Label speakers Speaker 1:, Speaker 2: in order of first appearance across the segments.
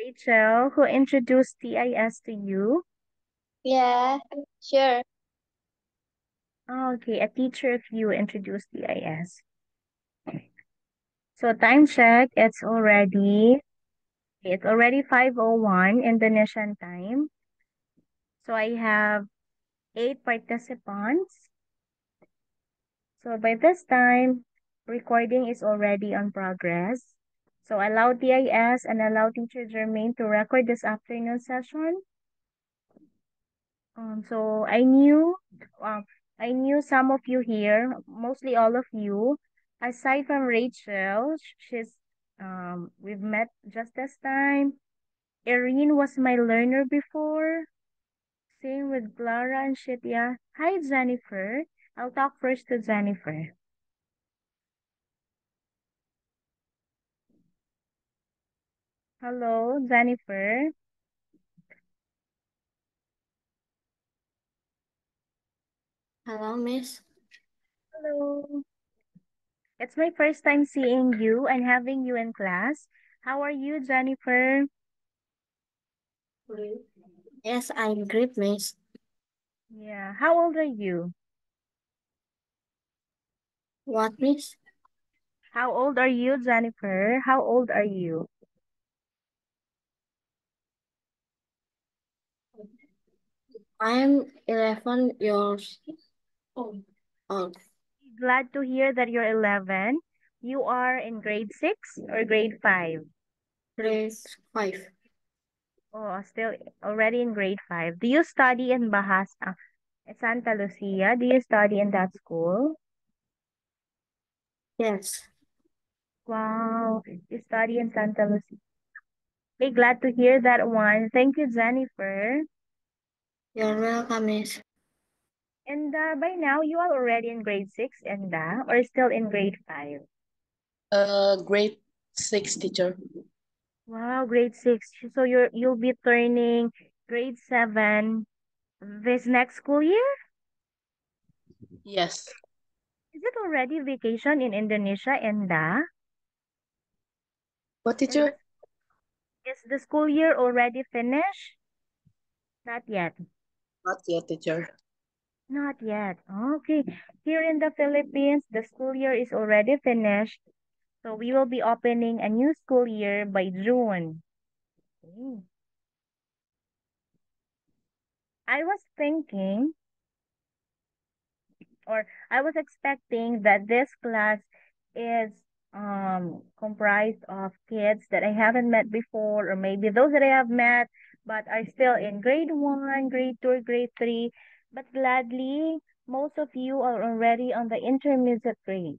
Speaker 1: Rachel, who introduced TIS to you?
Speaker 2: Yeah, sure.
Speaker 1: Oh, okay, a teacher of you introduced TIS. So time check, it's already 5:01 Indonesian time. So I have 8 participants. So by this time, recording is already on progress. So allow TIS and allow Teacher Jermaine to record this afternoon session. So uh, I knew some of you here, mostly all of you. Aside from Rachel, we've met just this time. Erin was my learner before. Same with Clara and Shitya. Hi, Jennifer. I'll talk first to Jennifer. Hello, Jennifer.
Speaker 2: Hello, Miss.
Speaker 1: Hello. It's my first time seeing you and having you in class. How are you, Jennifer?
Speaker 2: Yes, I'm great, Miss.
Speaker 1: Yeah. How old are you?
Speaker 2: What, Miss?
Speaker 1: How old are you, Jennifer? How old are you?
Speaker 2: I'm 11 years old.
Speaker 1: Glad to hear that you're 11. You are in grade 6 or grade 5?
Speaker 2: Grade 5.
Speaker 1: Oh, still already in grade 5. Do you study in Bahasa, Santa Lucia? Do you study in that school?
Speaker 2: Yes.
Speaker 1: Wow, you study in Santa Lucia. Okay, glad to hear that one. Thank you, Jennifer.
Speaker 2: You're welcome, Miss.
Speaker 1: And by now, you are already in grade 6, and or still in grade 5?
Speaker 3: Grade 6 teacher.
Speaker 1: Wow, grade 6. So you'll be turning grade 7 this next school year?
Speaker 3: Yes.
Speaker 1: Is it already vacation in Indonesia, Enda?
Speaker 3: What
Speaker 1: Is the
Speaker 3: teacher?
Speaker 1: is the school year already finished? Not yet.
Speaker 3: Not yet teacher.
Speaker 1: Not yet. Okay. Here in the Philippines, the school year is already finished. So we will be opening a new school year by June. Okay. I was thinking, or I was expecting that this class is comprised of kids that I haven't met before, or maybe those that I have met but are still in grade 1, grade 2, or grade 3. But gladly, most of you are already on the intermediate grade.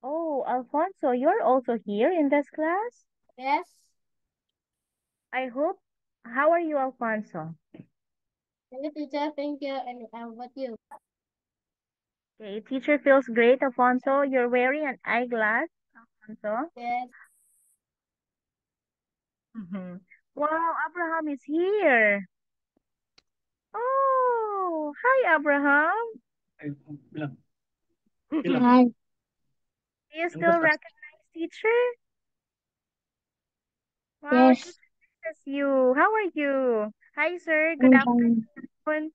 Speaker 1: Oh, Alfonso, you're also here in this class?
Speaker 2: Yes.
Speaker 1: I hope. How are you, Alfonso?
Speaker 2: Thank you, teacher. Thank you. And how about you?
Speaker 1: Okay, teacher feels great, Alfonso. You're wearing an eyeglass, Alfonso.
Speaker 2: Yes.
Speaker 1: Mhm. Wow, Abraham is here. Oh, hi, Abraham.
Speaker 2: Hi.
Speaker 1: Do you still recognize teacher? Wow,
Speaker 2: Yes.
Speaker 1: teacher misses you. How are you? Hi, sir. Good
Speaker 2: I'm fine.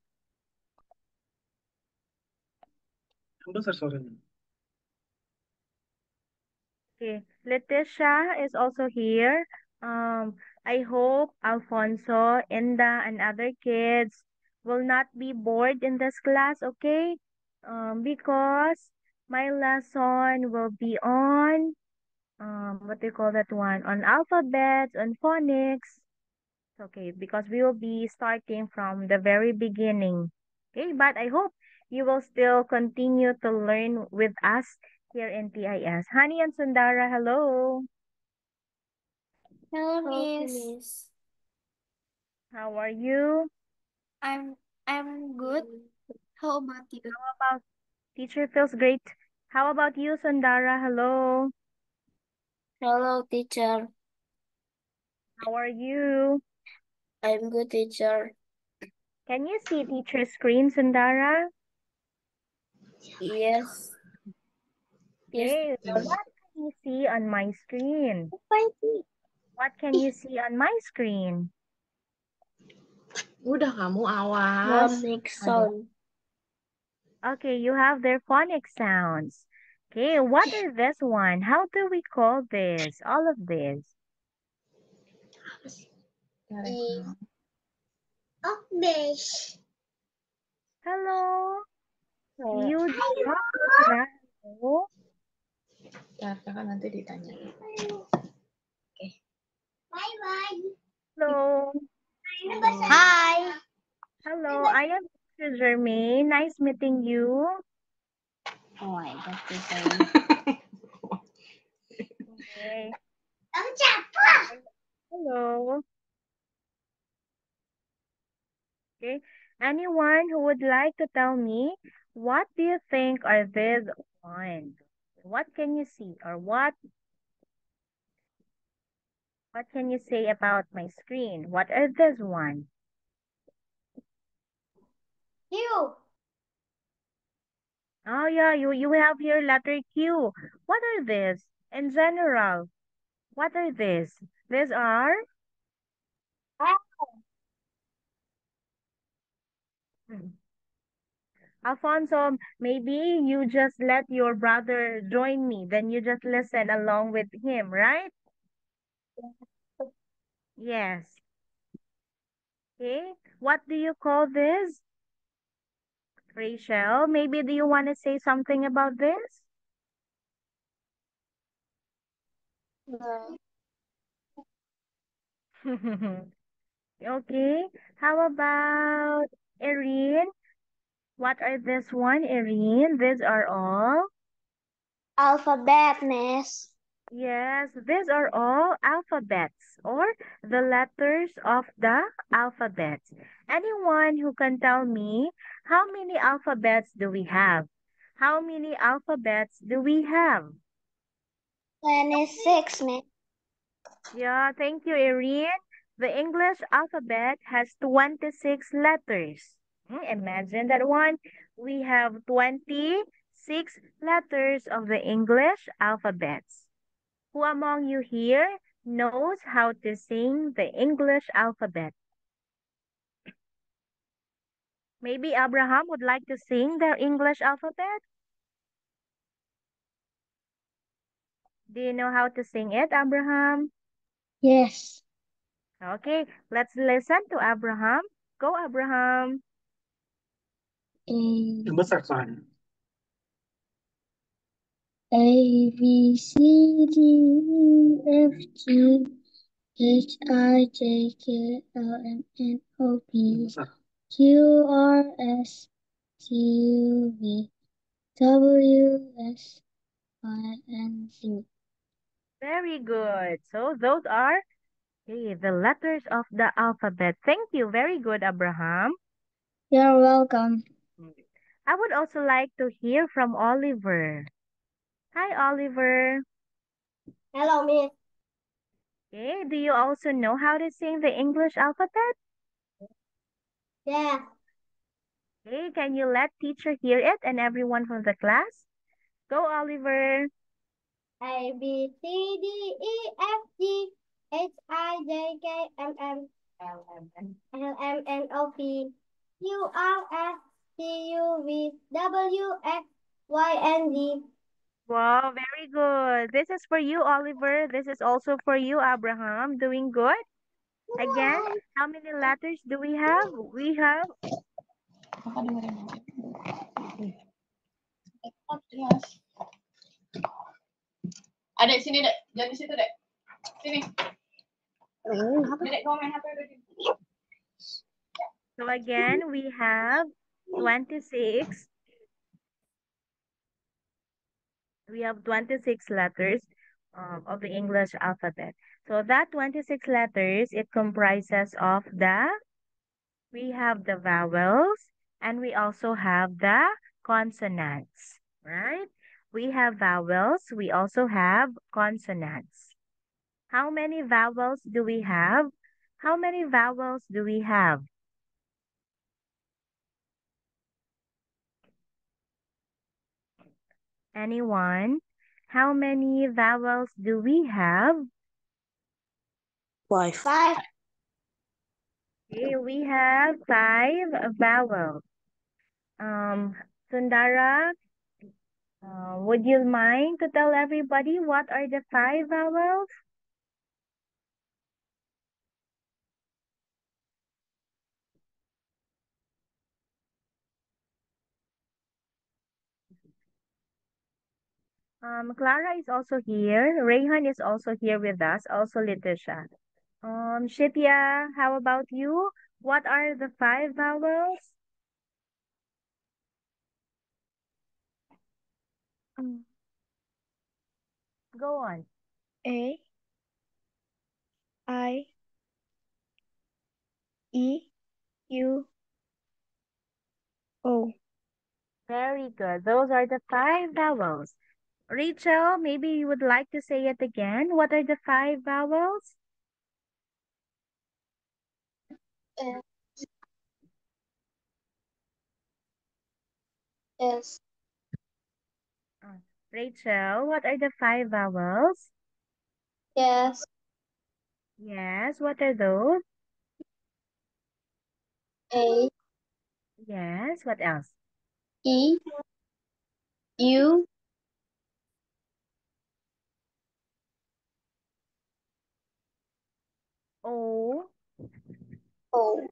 Speaker 1: afternoon. Okay, Letitia is also here. I hope Alfonso, Enda, and other kids will not be bored in this class, okay? Because my lesson will be on what do you call that one? On alphabets, on phonics. Okay, because we will be starting from the very beginning. Okay, but I hope you will still continue to learn with us here in TIS. Honey and Sundara, hello.
Speaker 2: Hello, Miss.
Speaker 1: How are you?
Speaker 2: I'm I'm good. How about you?
Speaker 1: How about teacher feels great? How about you, Sundara? Hello.
Speaker 2: Hello, teacher.
Speaker 1: How are you?
Speaker 2: I'm good, teacher.
Speaker 1: Can you see teacher's screen, Sundara?
Speaker 2: Yes. Yes,
Speaker 1: Okay,
Speaker 2: teacher.
Speaker 1: what can you see on my screen? What can you see on my screen?
Speaker 3: Udah kamu awas.
Speaker 2: Phonic
Speaker 3: Aduh.
Speaker 2: sound.
Speaker 1: Okay, you have their phonic sounds. Okay, what is this one? How do we call this? All of this. Hello, you drop the hello.
Speaker 3: Ya, kakak nanti ditanya.
Speaker 1: Hello.
Speaker 2: Hi.
Speaker 1: Hello, I am Mr. Jermaine. Nice meeting you.
Speaker 2: Oh my God,
Speaker 1: Okay. Hello. Okay. Anyone who would like to tell me what do you think are these ones? What can you see or what can you say about my screen? What are these ones?
Speaker 2: You.
Speaker 1: Oh yeah, you have here letter Q. What are these? In general, what are these? These are Hmm. Alfonso, maybe you just let your brother join me, then you just listen along with him, right? Yes. Okay. What do you call this? Rachel, maybe do you want to say something about this? Okay. How about Erin? What are this one, Erin? These are all?
Speaker 2: Alphabet, Miss.
Speaker 1: Yes, these are all alphabets or the letters of the alphabet. Anyone who can tell me how many alphabets do we have? How many alphabets do we have?
Speaker 2: 26, Miss.
Speaker 1: Yeah, thank you, Erin. The English alphabet has 26 letters. Imagine that one. We have 26 letters of the English alphabets. Who among you here knows how to sing the English alphabet? Maybe Abraham would like to sing the English alphabet? Do you know how to sing it, Abraham?
Speaker 2: Yes.
Speaker 1: Okay, let's listen to Abraham. Go, Abraham.
Speaker 2: A,
Speaker 3: Yang besar soalnya.
Speaker 2: A, B, C, D, E, F, G, H, I, J, K, L, M, N, O,
Speaker 3: Yang
Speaker 2: P,
Speaker 3: besar.
Speaker 2: Q, R, S, T, U, V, W, S, Y, and Z.
Speaker 1: Very good. So those are the letters of the alphabet. Thank you. Very good, Abraham.
Speaker 2: You're welcome.
Speaker 1: I would also like to hear from Oliver. Hi, Oliver.
Speaker 2: Hello, Miss.
Speaker 1: Okay, do you also know how to sing the English alphabet?
Speaker 2: Yeah.
Speaker 1: Okay, can you let teacher hear it and everyone from the class? Go, Oliver.
Speaker 2: A, B, C, D, E, F, G, H, I, J, K, L, M, L, M, N, O, P, Q, R, S, T, U, V, W, X, Y, and Z.
Speaker 1: Wow, very good. This is for you, Oliver. This is also for you, Abraham. Doing good. Again, how many letters do we have? We have
Speaker 3: Kakak dengerin aja. Jelas. Adek, sini, Dek. Jangan di situ, Dek. Sini. Dedek, kamu main HP udah di...
Speaker 1: so again we have 26. We have 26 letters of the English alphabet. So that 26 letters, it comprises of we have the vowels and we also have the consonants, right? We have vowels, we also have consonants. How many vowels do we have? How many vowels do we have? Anyone? How many vowels do we have?
Speaker 4: Five.
Speaker 2: Five.
Speaker 1: Okay, we have 5 vowels. Sundara, would you mind to tell everybody what are the 5 vowels? Clara is also here. Rayhan is also here with us. Also Letitia. Shitya, how about you? What are the 5 vowels?
Speaker 4: Um,
Speaker 1: Go on.
Speaker 4: A, I, E, U, O.
Speaker 1: Very good. Those are the 5 vowels. Rachel, maybe you would like to say it again. What are the 5 vowels?
Speaker 2: S.
Speaker 1: Uh, Rachel, what are the 5 vowels?
Speaker 2: Yes.
Speaker 1: Yes, what are those?
Speaker 2: A.
Speaker 1: Yes, what else?
Speaker 2: E. U.
Speaker 1: O.
Speaker 2: O.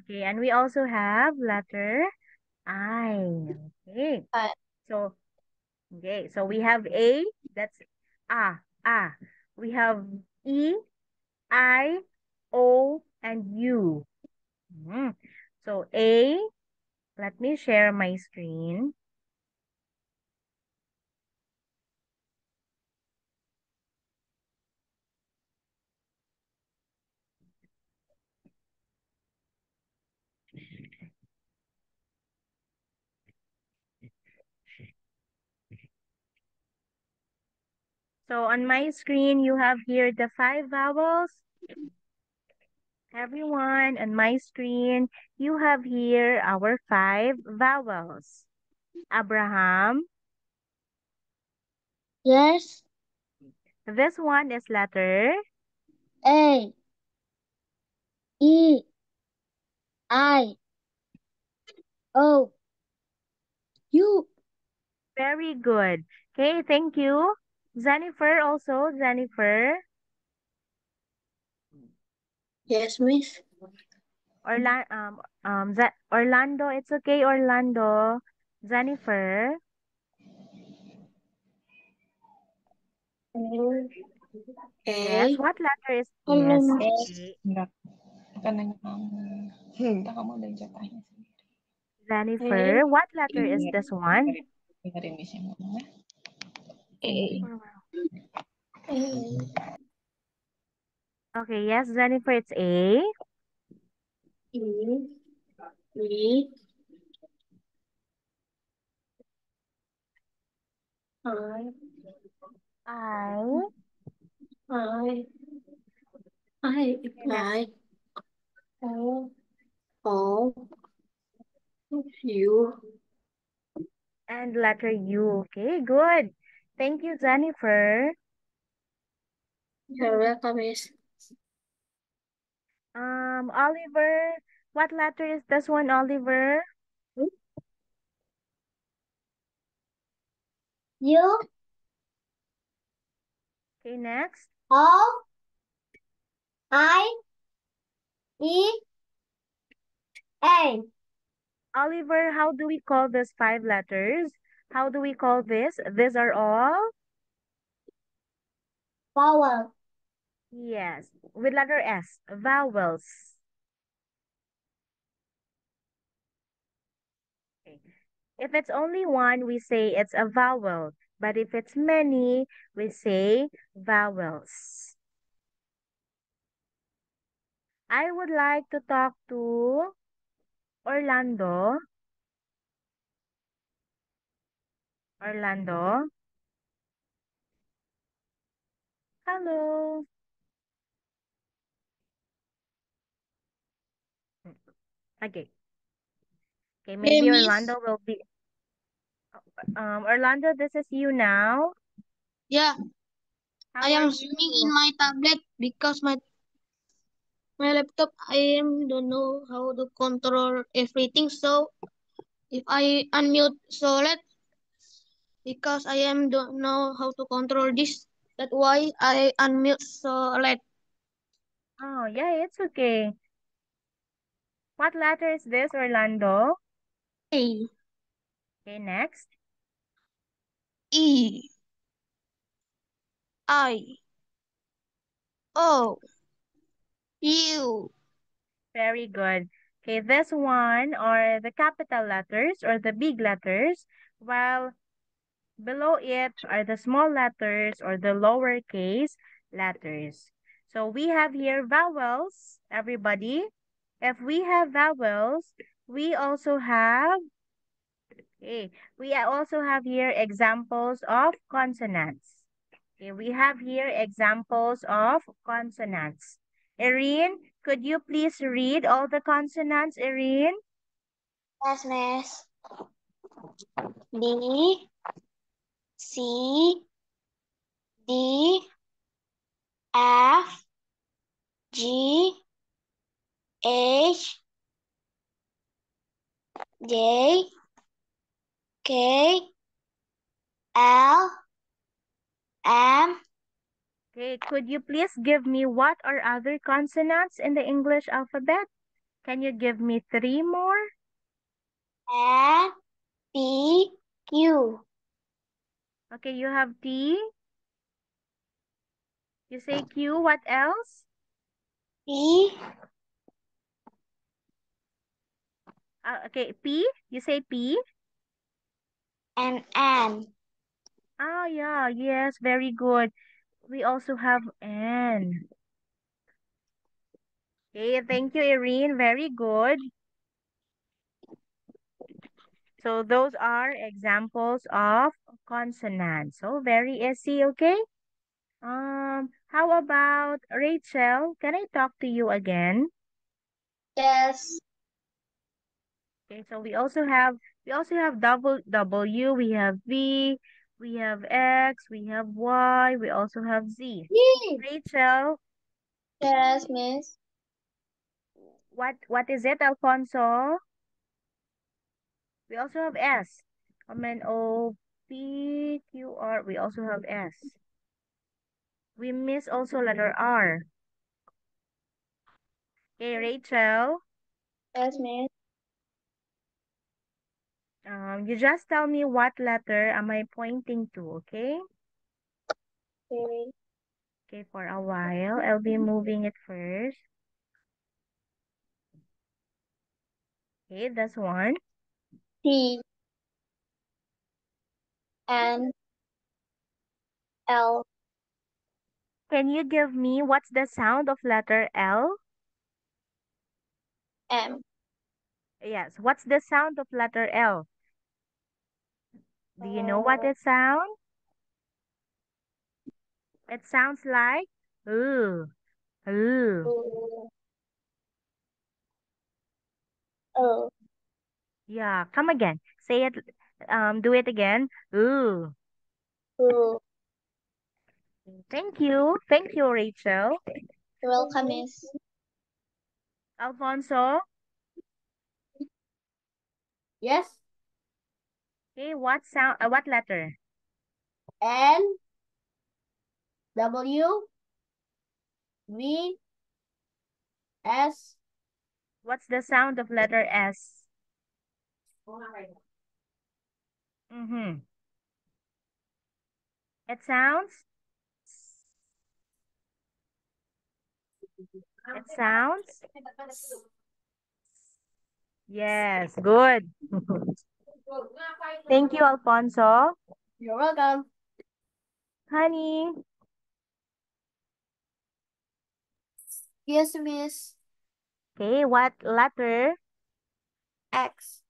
Speaker 1: Okay, and we also have letter I. Okay.
Speaker 2: I.
Speaker 1: So, okay, so we have A, that's ah. We have E, I, O, and U. Mhm. So A, let me share my screen. So on my screen, you have here the 5 vowels. Everyone, on my screen, you have here our 5 vowels. Abraham,
Speaker 2: Yes.
Speaker 1: this one is letter.
Speaker 2: A. E. I. O. U.
Speaker 1: Very good. Okay, thank you. Jennifer also, Jennifer.
Speaker 4: Yes, Miss.
Speaker 1: Orlando, it's okay, Orlando. Jennifer, yes,
Speaker 4: A,
Speaker 1: what letter is
Speaker 2: Hello,
Speaker 1: yes?
Speaker 2: Miss.
Speaker 1: A.
Speaker 3: Enggak. Kan nanya kamu. Entah kamu ada jatahnya sendiri.
Speaker 4: A,
Speaker 1: Jennifer, what letter is this one?
Speaker 3: Dengerin Miss yang ngomong ya.
Speaker 4: A, A,
Speaker 1: Okay, yes, Jennifer, it's A.
Speaker 4: E, E, I,
Speaker 1: I.
Speaker 4: I,
Speaker 1: Okay, next.
Speaker 4: I, O, O, U.
Speaker 1: And letter U. Okay, good. Thank you, Jennifer.
Speaker 4: You're welcome, Miss.
Speaker 1: Oliver, what letter is this one, Oliver?
Speaker 2: U.
Speaker 1: Okay, next.
Speaker 2: O. I. E. A.
Speaker 1: Oliver, how do we call these 5 letters? How do we call this? These are all?
Speaker 2: Vowel.
Speaker 1: Yes, with letter S, vowels. Okay. If it's only one, we say it's a vowel. But if it's many, we say vowels. I would like to talk to Orlando. Orlando. Hello. Okay. Okay,
Speaker 2: Hey,
Speaker 1: maybe
Speaker 2: Miss.
Speaker 1: Orlando will be Orlando, this is you now.
Speaker 2: Yeah.
Speaker 1: How
Speaker 4: I
Speaker 1: are
Speaker 4: am swimming in
Speaker 1: you?
Speaker 4: my tablet because my laptop I am don't know how to control everything. So if I unmute so let because I am don't know how to control this. That's why I unmute so let.
Speaker 1: Oh, yeah, it's okay. What letter is this, Orlando?
Speaker 4: A
Speaker 1: Okay, next.
Speaker 4: E I O U.
Speaker 1: Very good. Okay, this one are the capital letters or the big letters, while below it are the small letters or the lowercase letters. So we have here vowels, everybody. If we have vowels, we also have, okay, we also have here examples of consonants. Okay, we have here examples of consonants. Erin, could you please read all the consonants, Erin?
Speaker 2: Yes, miss. B, C, D, F, G, H, J, K, L, M,
Speaker 1: Okay, could you please give me what are other consonants in the English alphabet? Can you give me three more?
Speaker 2: N, P, Q.
Speaker 1: Okay, you have T. You say Q, what else?
Speaker 2: P,
Speaker 1: Okay, P. You say P.
Speaker 2: and N.
Speaker 1: Oh, yeah, yes, very good. We also have N. Okay, thank you, Irene. Very good. So those are examples of consonants. So very easy, okay? How about Rachel? Can I talk to you again?
Speaker 2: Yes.
Speaker 1: Okay, so we also have double W, we have V, we have X, we have Y, we also have Z.
Speaker 2: Yay.
Speaker 1: Rachel,
Speaker 2: Yes, miss.
Speaker 1: what is it, Alfonso? We also have S. And O P Q R. We also have S. We miss also letter R. Okay, Rachel.
Speaker 2: Yes, miss.
Speaker 1: You just tell me what letter am I pointing to, okay?
Speaker 2: Okay.
Speaker 1: Okay, for a while. I'll be moving it first. Okay, that's one.
Speaker 2: T, N, L,
Speaker 1: Can you give me what's the sound of letter L?
Speaker 2: M.
Speaker 1: Yes, what's the sound of letter L? Do you know what it sounds? It sounds like ooh, ooh.
Speaker 2: O, O,
Speaker 1: Yeah, come again. Say it, do it again. Ooh.
Speaker 2: O.
Speaker 1: Thank you. Thank you, Rachel.
Speaker 2: You're welcome, miss.
Speaker 1: Alfonso.
Speaker 2: Yes.
Speaker 1: Okay, what sound, what letter?
Speaker 2: N, W, V, S.
Speaker 1: What's the sound of letter S? Mm-hmm. It sounds, it sounds. Yes, good. Thank you, Alfonso.
Speaker 2: You're welcome.
Speaker 1: Honey,
Speaker 2: Yes, miss.
Speaker 1: okay, what letter?
Speaker 2: X.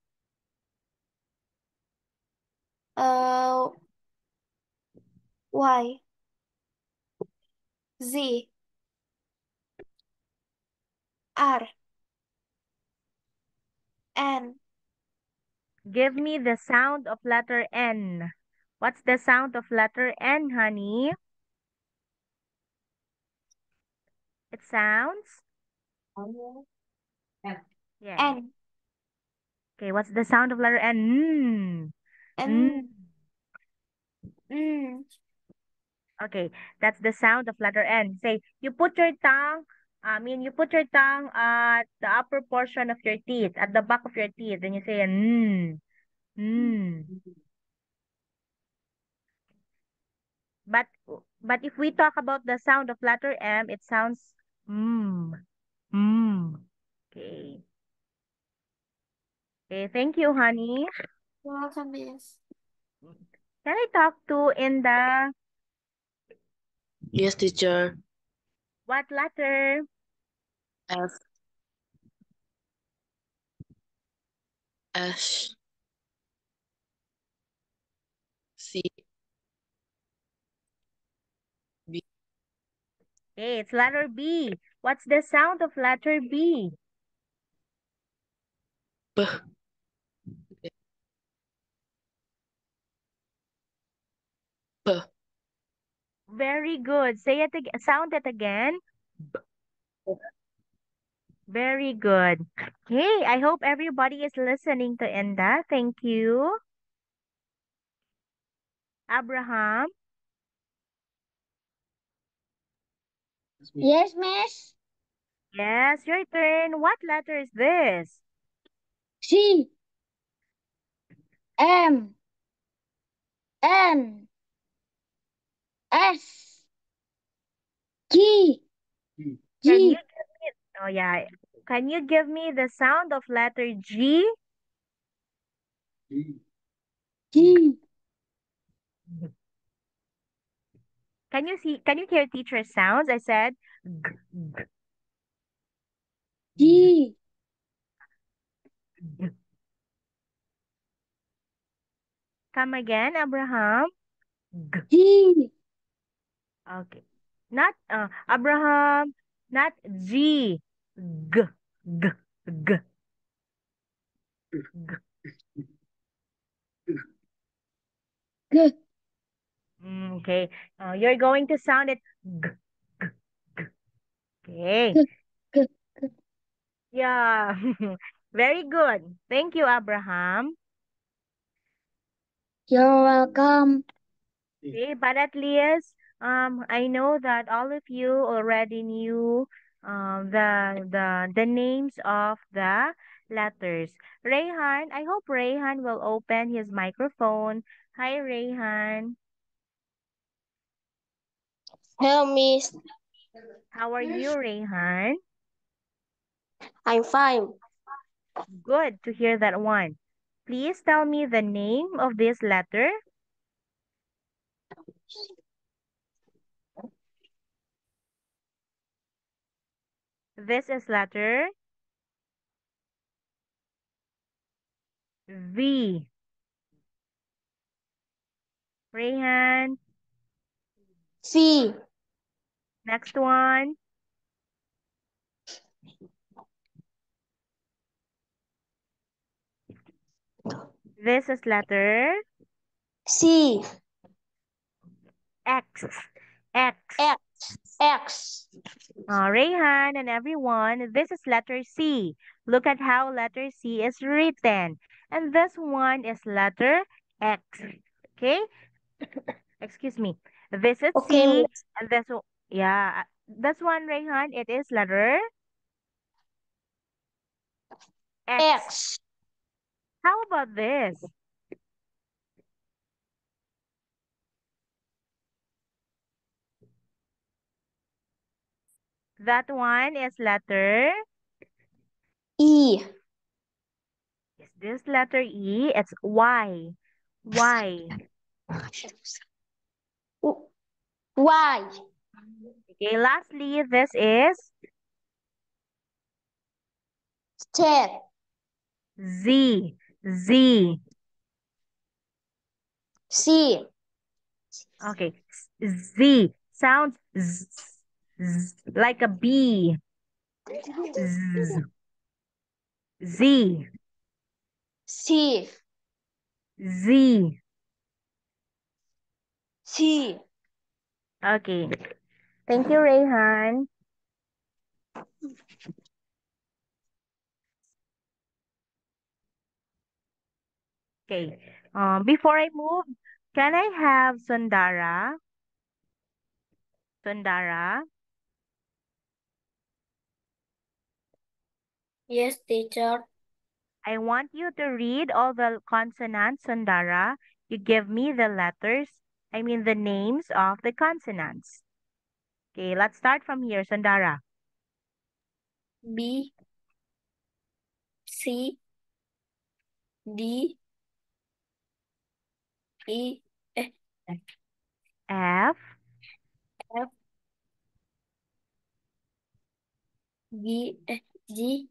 Speaker 2: Uh, Y. Z. R. N.
Speaker 1: Give me the sound of letter N. What's the sound of letter N, honey? It sounds? Yes.
Speaker 2: N.
Speaker 1: Okay, what's the sound of letter N?
Speaker 2: N. Mm.
Speaker 1: Okay, that's the sound of letter N. Say, you put your tongue, you put your tongue at the upper portion of your teeth, at the back of your teeth, and you say, mm. But but if we talk about the sound of letter M, it sounds mm, mm. Okay. Okay, thank you, honey.
Speaker 2: Welcome, miss.
Speaker 1: Can I talk to Inda?
Speaker 5: Yes, teacher.
Speaker 1: What letter?
Speaker 5: F. S. C. B.
Speaker 1: Okay, it's letter B. What's the sound of letter B?
Speaker 5: B. B.
Speaker 1: Very good. Say it again. Sound it again. Very good. Okay, I hope everybody is listening to Inda. Thank you. Abraham.
Speaker 2: Yes, miss.
Speaker 1: Yes, your turn. What letter is this?
Speaker 2: C. M. N. S. G.
Speaker 1: Can you
Speaker 2: G.
Speaker 1: give me, oh yeah. Can you give me the sound of letter G?
Speaker 2: G.
Speaker 1: Can you hear teacher sounds? I said g, g,
Speaker 2: G.
Speaker 1: g. Come again, Abraham. G.
Speaker 2: G.
Speaker 1: Okay. Not Abraham, not G. G, g, g, g.
Speaker 2: G.
Speaker 1: Okay. You're going to sound it g, g, g. Okay.
Speaker 2: G. G.
Speaker 1: Yeah. Very good. Thank you, Abraham.
Speaker 2: You're welcome.
Speaker 1: Okay, but at least I know that all of you already knew the names of the letters. Rayhan, I hope Rayhan will open his microphone. Hi, Rayhan.
Speaker 4: Hello, miss.
Speaker 1: How are you, Rayhan?
Speaker 4: I'm fine.
Speaker 1: Good to hear that one. Please tell me the name of this letter. This is letter V. Rayhan.
Speaker 4: C.
Speaker 1: Next one. This is letter
Speaker 4: C.
Speaker 1: X. X.
Speaker 4: X. X.
Speaker 1: Rayhan and everyone, this is letter C. Look at how letter C is written. And this one is letter X. Okay? Excuse me. This is
Speaker 4: Okay,
Speaker 1: C.
Speaker 4: miss.
Speaker 1: And this one, Rayhan, it is letter X.
Speaker 4: X.
Speaker 1: How about this? That one is letter.
Speaker 4: E.
Speaker 1: Is this letter E? It's Y. Y.
Speaker 4: Y.
Speaker 1: Okay, lastly, this is
Speaker 4: Z.
Speaker 1: Z. Z.
Speaker 4: C.
Speaker 1: Okay. Z sounds like a B. Z. Z.
Speaker 4: C.
Speaker 1: Z.
Speaker 4: C.
Speaker 1: Okay. Thank you, Rayhan. Okay. Before I move, can I have Sundara? Sundara,
Speaker 4: Yes, teacher.
Speaker 1: I want you to read all the consonants, Sundara. You give me the letters, the names of the consonants. Okay, let's start from here, Sundara.
Speaker 4: B, C, D, E, F,
Speaker 1: F,
Speaker 4: F, G, G,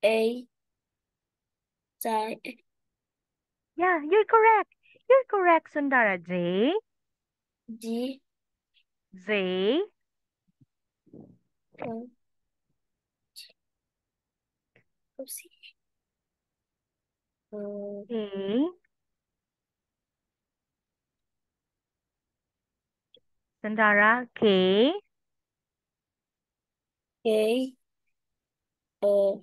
Speaker 4: A, J,
Speaker 1: yeah, you're correct. You're correct, Sundara. J,
Speaker 4: G,
Speaker 1: Z,
Speaker 4: uh, C, uh,
Speaker 1: K, Sundara, K,
Speaker 4: K, uh,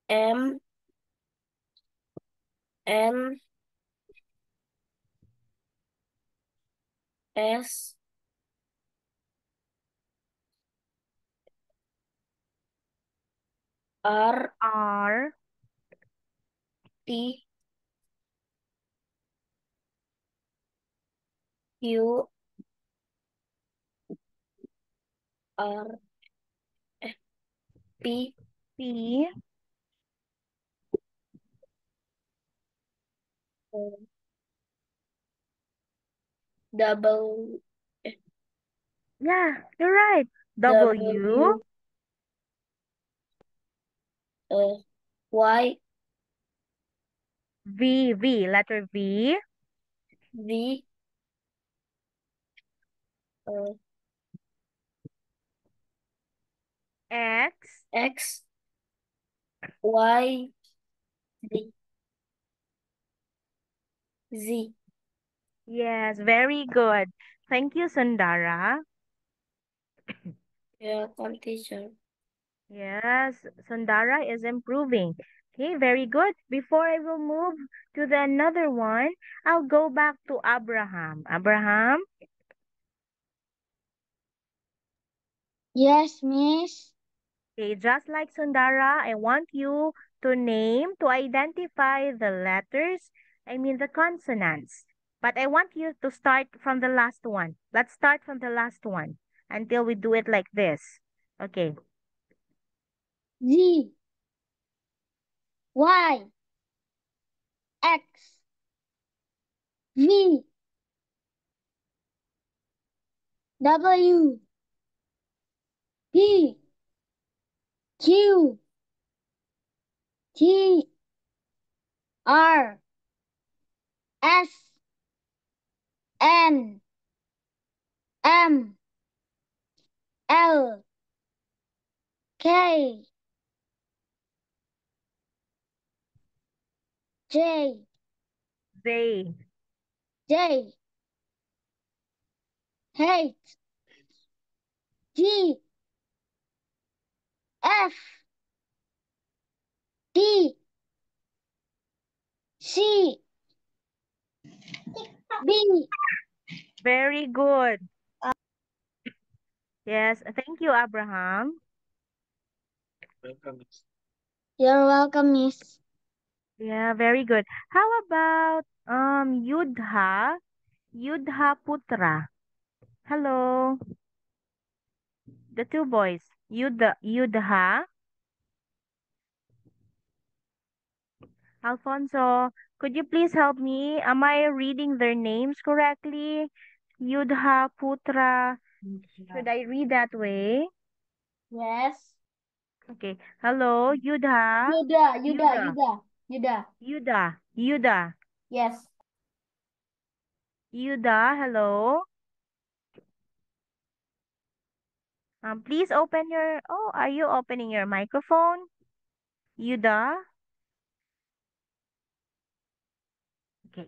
Speaker 4: M, N, S, R,
Speaker 1: R,
Speaker 4: T, Q, R, P,
Speaker 1: P,
Speaker 4: uh, double,
Speaker 1: yeah, you're right. W,
Speaker 4: W, Y,
Speaker 1: V, letter V,
Speaker 4: V, uh,
Speaker 1: X,
Speaker 4: X, Y, Z, Z.
Speaker 1: yes, very good. Thank you, Sundara.
Speaker 4: Welcome, teacher.
Speaker 1: Yes, Sundara is improving. Okay, very good. Before I will move to the another one, I'll go back to Abraham. Abraham,
Speaker 4: Yes, miss.
Speaker 1: okay, just like Sundara, I want you to identify the letters, the consonants. But I want you to start from the last one. Let's start from the last one until we do it like this. Okay,
Speaker 4: Z, Y, X, V, W, P, Q, T, R, S, N, M, L, K, J,
Speaker 1: they,
Speaker 4: J, H, G, F, D, C, B.
Speaker 1: very good. Yes, thank you, Abraham.
Speaker 4: You're welcome, miss.
Speaker 1: Yeah, very good. How about Yudha? Yudha Putra. Hello, the two boys. Yudha, Alfonso. Could you please help me? Am I reading their names correctly? Yudha Putra. Should I read that way?
Speaker 4: Yes.
Speaker 1: Okay. Hello, Yudha.
Speaker 4: Yuda, Yuda,
Speaker 1: Yuda.
Speaker 4: Yuda, Yuda.
Speaker 1: Yuda. Yuda.
Speaker 4: Yes.
Speaker 1: Yuda. Hello. Please open your. Oh, are you opening your microphone? Yuda. Okay.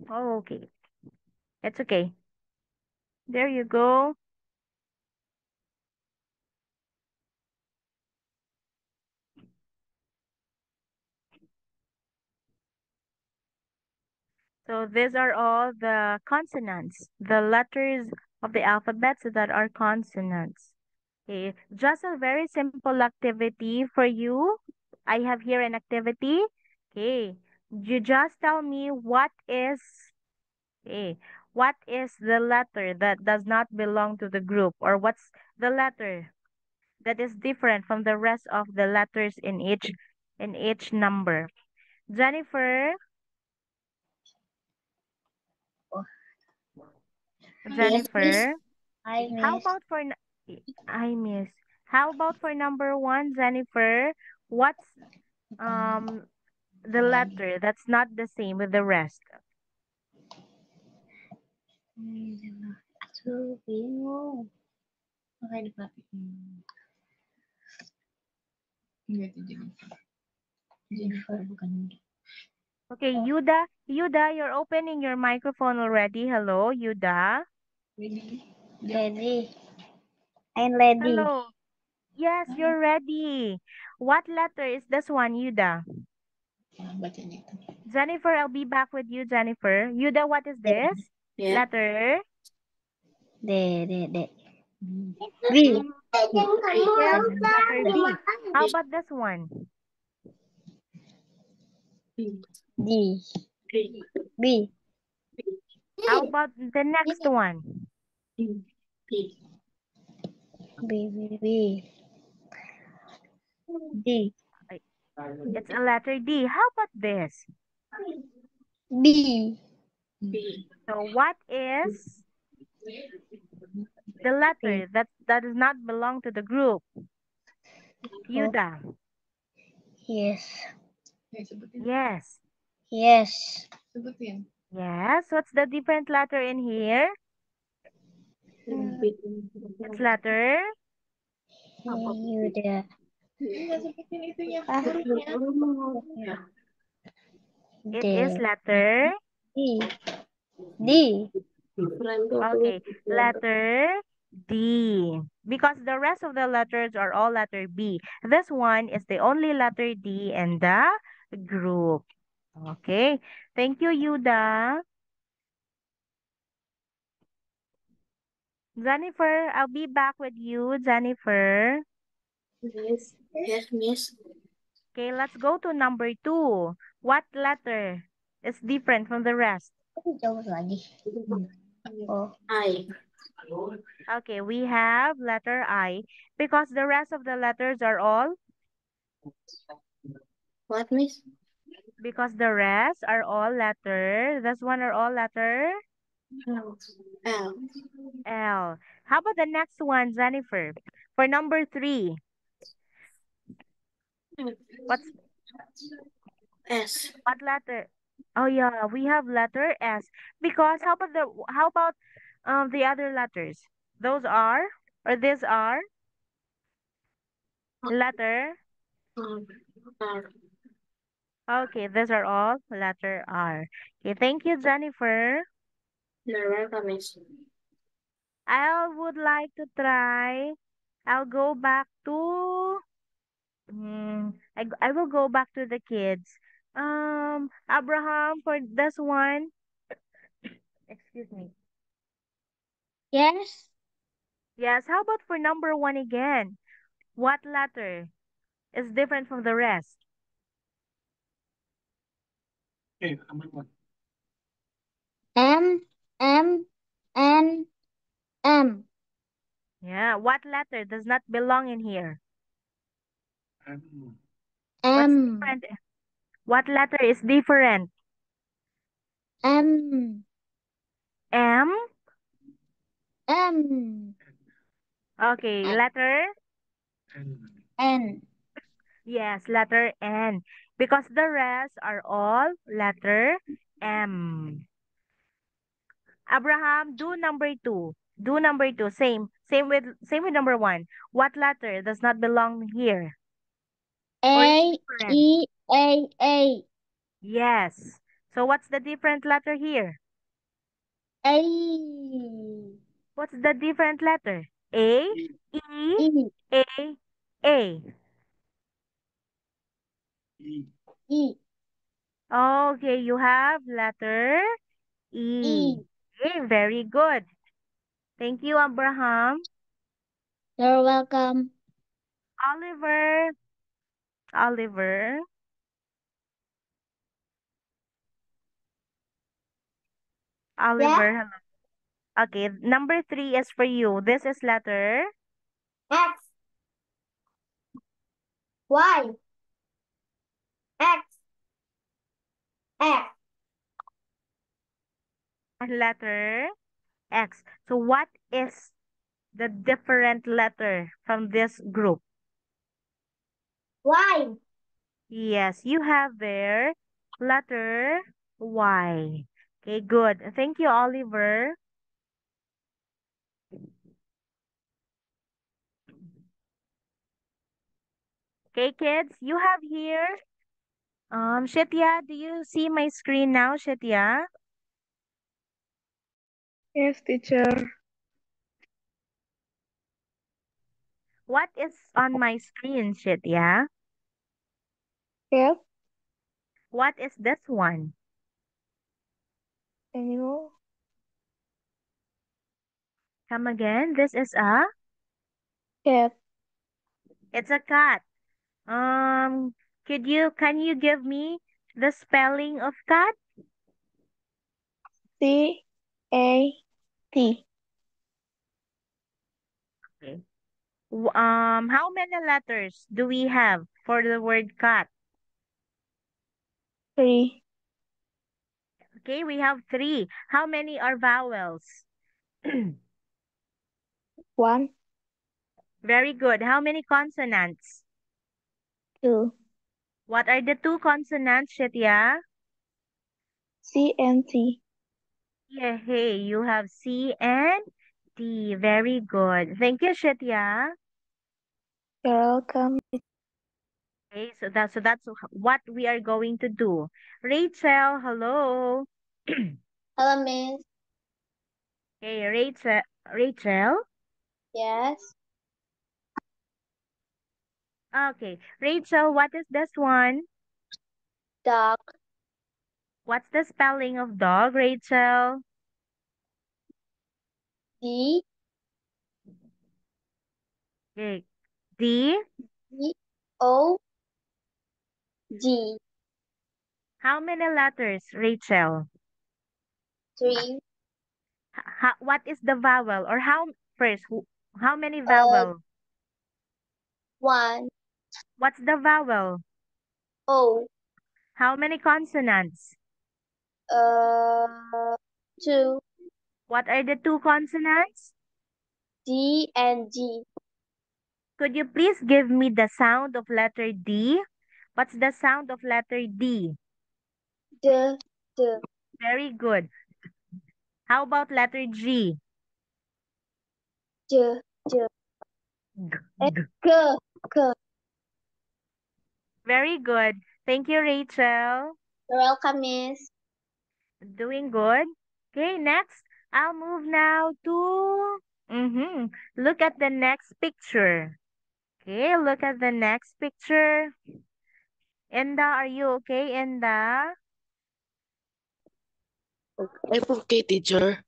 Speaker 1: Oh, okay. It's okay. There you go. So these are all the consonants, the letters of the alphabets that are consonants. Okay, just a very simple activity for you. I have here an activity. Okay, you just tell me okay, what is the letter that does not belong to the group, or what's the letter that is different from the rest of the letters in each number. Jennifer,
Speaker 2: Yes, miss.
Speaker 1: Jennifer,
Speaker 2: I
Speaker 1: how
Speaker 2: miss.
Speaker 1: about I miss. How about for number one, Jennifer? What's um the letter that's not the same with the rest?
Speaker 2: Aku bingung.
Speaker 3: Pakai dipakai. Enggak itu Jennifer. Jennifer bukan.
Speaker 1: Okay, Yuda, you're opening your microphone already. Hello, Yuda.
Speaker 3: Ready?
Speaker 2: Ready. I'm ready.
Speaker 1: Hello. Yes, you're ready. What letter is this one, Yuda?
Speaker 3: Bacanya itu.
Speaker 1: Jennifer, I'll be back with you, Jennifer. Yuda, what is this?
Speaker 3: Ya.
Speaker 1: Letter?
Speaker 2: D. B.
Speaker 1: Yes, letter B. How about this one?
Speaker 2: D. B.
Speaker 1: How about the next one?
Speaker 2: B. B. D.
Speaker 1: It's a letter D. How about this?
Speaker 2: B.
Speaker 1: So what is the letter that does not belong to the group? Yuda.
Speaker 2: Yes.
Speaker 3: Sebutin.
Speaker 1: Yes.
Speaker 2: Yes.
Speaker 3: Sebutin.
Speaker 1: Yes. What's the different letter in here? It's letter.
Speaker 2: Yuda.
Speaker 3: Enggak sebutin itunya.
Speaker 2: Ah.
Speaker 3: Hurufnya.
Speaker 1: It is letter.
Speaker 2: D. D.
Speaker 1: Okay. Letter D. Because the rest of the letters are all letter B. This one is the only letter D in the group. Okay. Thank you, Yuda. Jennifer, I'll be back with you, Jennifer.
Speaker 2: Yes. Yes, miss.
Speaker 1: Okay, let's go to number two. What letter is different from the rest?
Speaker 2: Jauh lagi. Oh. I.
Speaker 1: Okay, we have letter I because the rest of the letters are all
Speaker 2: What, miss?
Speaker 1: because the rest are all letter. This one are all letter
Speaker 2: L.
Speaker 1: L. How about the next one, Jennifer? For number three, what's
Speaker 2: S.
Speaker 1: what letter? Oh yeah, we have letter S because how about the other letters? Those are or these are letter.
Speaker 2: R.
Speaker 1: Okay, these are all letter R. Okay, thank you, Jennifer.
Speaker 2: You're welcome, miss.
Speaker 1: I would like to try. I'll go back to. I will go back to the kids. Abraham, for this one. Excuse me.
Speaker 2: Yes.
Speaker 1: Yes. How about for number one again? What letter is different from the rest?
Speaker 2: M. M. N. M.
Speaker 1: Yeah. What letter does not belong in here? What's
Speaker 2: M.
Speaker 1: different? What letter is different?
Speaker 2: M.
Speaker 1: M.
Speaker 2: M.
Speaker 1: Okay. Letter.
Speaker 2: N.
Speaker 1: Yes, letter N. Because the rest are all letter M. Abraham, do number two. Do number two. Same with number one. What letter does not belong here? Or is
Speaker 2: A.
Speaker 1: different?
Speaker 2: E. A.
Speaker 1: Yes. So what's the different letter here?
Speaker 2: A.
Speaker 1: What's the different letter? A, E,
Speaker 2: E.
Speaker 1: A, A.
Speaker 2: E.
Speaker 1: Okay, you have letter E. Okay, very good. Thank you, Abraham.
Speaker 4: You're welcome.
Speaker 1: Oliver. Oliver. Oliver, hello. Okay, number 3 is for you. This is letter
Speaker 2: X, Y, X, X,
Speaker 1: letter X. So what is the different letter from this group?
Speaker 2: Y.
Speaker 1: Yes, you have there letter Y. Okay, good. Thank you, Oliver. Okay, kids, you have here. Shetya, do you see my screen now, Shetya?
Speaker 6: Yes, teacher.
Speaker 1: What is on my screen, Shetya?
Speaker 6: Yes.
Speaker 1: What is this one?
Speaker 6: Can you?
Speaker 1: Come again. This is a.
Speaker 6: Cat.
Speaker 1: It's a cat. Can you give me the spelling of cat?
Speaker 6: C-A-T.
Speaker 1: Okay. How many letters do we have for the word cat?
Speaker 6: 3.
Speaker 1: Okay, we have 3. How many are vowels?
Speaker 6: 1,
Speaker 1: Very good. How many consonants?
Speaker 6: 2.
Speaker 1: What are the 2 consonants, Shetya?
Speaker 6: C and T.
Speaker 1: Yeah, hey, you have C and D. Very good. Thank you, Shetya.
Speaker 6: You're welcome.
Speaker 1: Okay, so that's what we are going to do. Rachel, hello.
Speaker 2: Hello, Miss.
Speaker 1: Hey, Rachel.
Speaker 2: Yes.
Speaker 1: Okay, Rachel, what is this one?
Speaker 2: Dog.
Speaker 1: What's the spelling of dog, Rachel?
Speaker 2: D.
Speaker 1: Okay, D.
Speaker 2: D. O. G.
Speaker 1: How many letters, Rachel?
Speaker 2: 3.
Speaker 1: What is the vowel? Or how many
Speaker 2: Uh,
Speaker 1: vowel?
Speaker 2: 1.
Speaker 1: What's the vowel?
Speaker 2: O.
Speaker 1: How many consonants?
Speaker 2: 2.
Speaker 1: What are the 2 consonants?
Speaker 2: D and G.
Speaker 1: Could you please give me the sound of letter D? What's the sound of letter D?
Speaker 2: D. D.
Speaker 1: Very good. How about letter G?
Speaker 2: J. J.
Speaker 1: G,
Speaker 2: And
Speaker 1: G.
Speaker 2: K. K.
Speaker 1: Very good. Thank you, Rachel.
Speaker 2: You're welcome, Miss.
Speaker 1: Doing good. Okay, next. I'll move now to look at the next picture. Okay, look at the next picture. Enda, are you okay, Enda?
Speaker 5: I'm okay, teacher.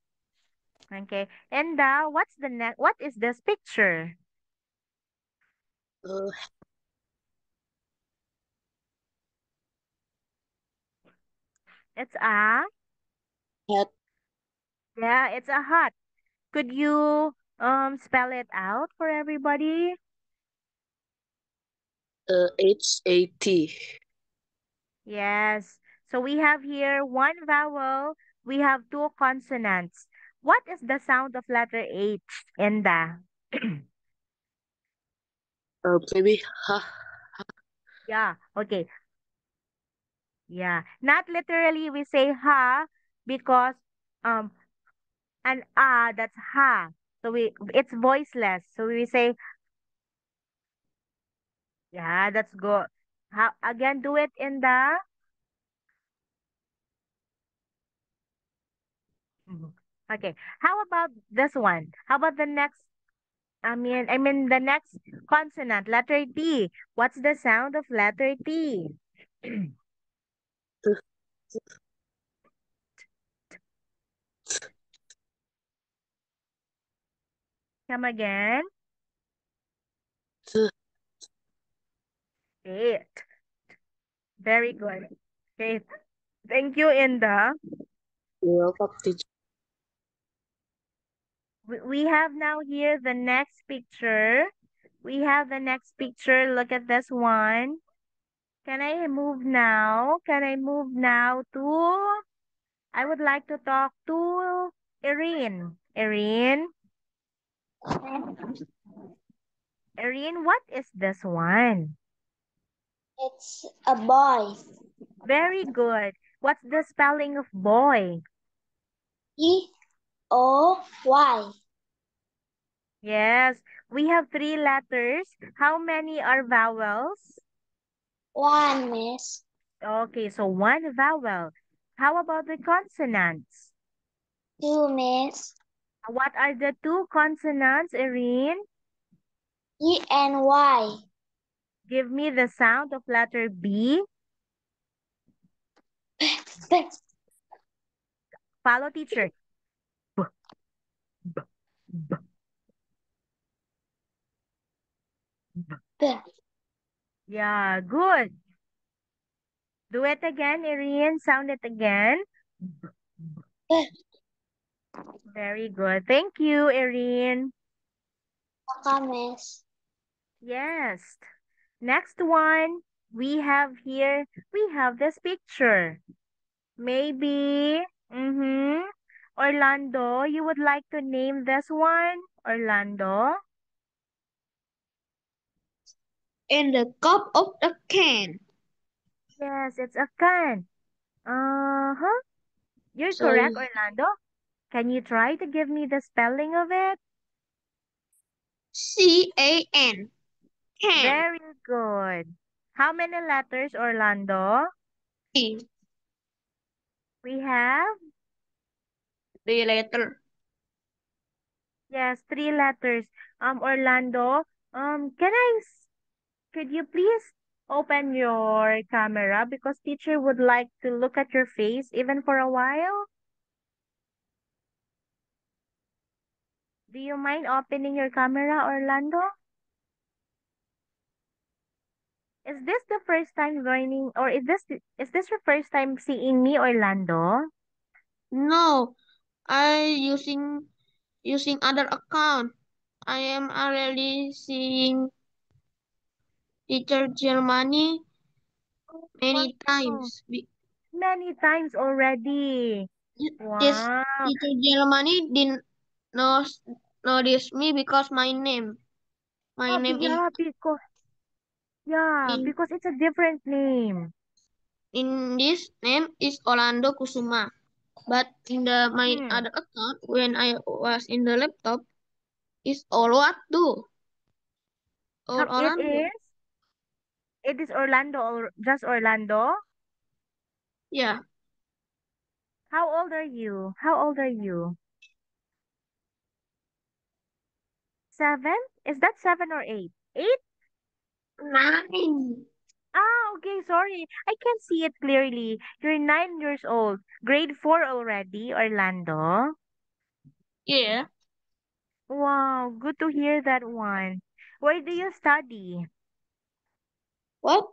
Speaker 1: Okay. Enda, what is this picture?
Speaker 5: Uh,
Speaker 1: It's a
Speaker 5: hat.
Speaker 1: Yeah, it's a hut. Could you spell it out for everybody?
Speaker 5: H-A-T.
Speaker 1: Yes. So we have here one vowel, we have 2 consonants. What is the sound of letter H in the?
Speaker 5: Maybe ha.
Speaker 1: Yeah, okay. Yeah. Not literally we say ha because um an that's ha. So it's voiceless. So we say yeah, that's good. How again do it in the Mhm. Okay. How about this one? How about the next? I mean the next consonant, letter T. What's the sound of letter T? Come again.
Speaker 5: T.
Speaker 1: Great. Very good. Okay. Thank you, Inda.
Speaker 5: You're welcome, teacher.
Speaker 1: We have now here the next picture. We have the next picture. Look at this one. Can I move now? Can I move now to... I would like to talk to Erin. Erin, what is this one?
Speaker 2: It's a boy.
Speaker 1: Very good. What's the spelling of boy?
Speaker 2: E-O-Y.
Speaker 1: Yes, we have 3 letters. How many are vowels?
Speaker 2: 1, miss.
Speaker 1: Okay, so 1 vowel. How about the consonants?
Speaker 2: 2, miss.
Speaker 1: What are the 2 consonants, Erin?
Speaker 2: E and Y.
Speaker 1: Give me the sound of letter B. Follow teacher. B, b, b, b. Yeah, good. Do it again, Erin. Sound it again. B, b. Very good. Thank you, Erin.
Speaker 2: Miss.
Speaker 1: Yes. Next one, we have this picture. Maybe, Orlando, you would like to name this one? Orlando?
Speaker 4: In the cup of the can.
Speaker 1: Yes, it's a can. Uh-huh. You're
Speaker 4: So
Speaker 1: correct, Orlando. Can you try to give me the spelling of it?
Speaker 4: C-A-N. Can.
Speaker 1: Very good. How many letters, Orlando?
Speaker 4: E.
Speaker 1: We have,
Speaker 4: 3 letter.
Speaker 1: yes, 3 letters. Orlando, could you please open your camera because teacher would like to look at your face even for a while? Do you mind opening your camera, Orlando? Is this the first time joining, or is this your first time seeing me, Orlando?
Speaker 4: No, I using other account. I am already seeing teacher Germany many
Speaker 1: Wow,
Speaker 4: times.
Speaker 1: many times already.
Speaker 4: This
Speaker 1: Wow.
Speaker 4: teacher Germany didn't notice me because my name. My name in
Speaker 1: Because it's a different name.
Speaker 4: in this name is Orlando Kusuma. But in the my
Speaker 1: Hmm.
Speaker 4: other account when I was in the laptop is Orlando. Or
Speaker 1: It
Speaker 4: Orlando.
Speaker 1: is. It is Orlando or just Orlando.
Speaker 4: Yeah.
Speaker 1: How old are you? How old are you? 7? Is that 7 or 8? 8?
Speaker 4: 9.
Speaker 1: Ah, okay, sorry. I can't see it clearly. You're 9 years old. Grade 4 already, Orlando.
Speaker 4: Yeah.
Speaker 1: Wow, good to hear that one. Where do you study?
Speaker 4: What?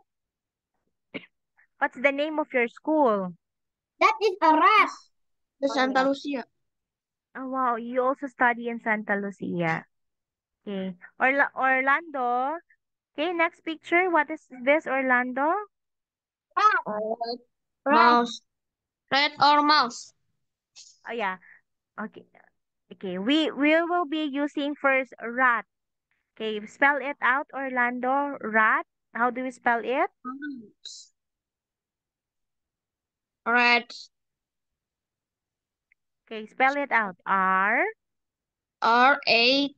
Speaker 1: What's the name of your school?
Speaker 2: That is a rat.
Speaker 4: The Santa Lucia.
Speaker 1: Oh, wow, you also study in Santa Lucia. Okay. Orlando. Okay, next picture. What is this, Orlando?
Speaker 4: Red.
Speaker 2: Rat.
Speaker 4: Mouse. Red or mouse?
Speaker 1: Oh, yeah. Okay. Okay, we will be using first rat. Okay, spell it out, Orlando. Rat. How do we spell it?
Speaker 4: Mouse. Red.
Speaker 1: Okay, spell it out. R.
Speaker 4: R-A-T-S.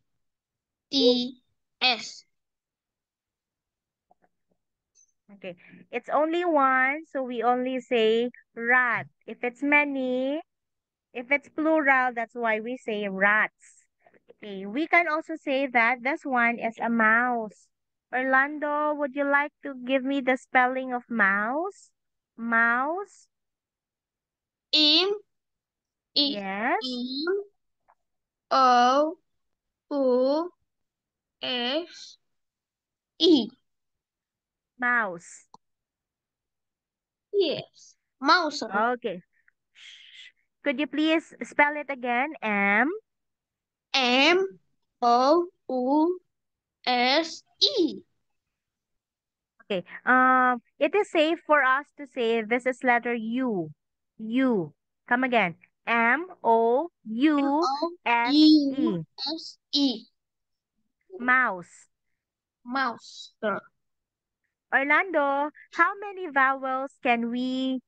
Speaker 1: Okay, it's only one, so we only say rat. If it's many, if it's plural, that's why we say rats. Okay, we can also say that this one is a mouse. Orlando, would you like to give me the spelling of mouse? Mouse?
Speaker 4: M, E,
Speaker 1: Yes.
Speaker 4: M, O, U, S, E.
Speaker 1: Mouse.
Speaker 4: Yes. Mouse.
Speaker 1: Okay. Shh. Could you please spell it again? M.
Speaker 4: M, O, U, S, E.
Speaker 1: Okay. It is safe for us to say this is letter U. U. Come again. M O
Speaker 4: M,
Speaker 1: U
Speaker 4: O,
Speaker 1: S
Speaker 4: U,
Speaker 1: E.
Speaker 4: S, E.
Speaker 1: Mouse.
Speaker 4: Mouse.
Speaker 1: Orlando, how many vowels can we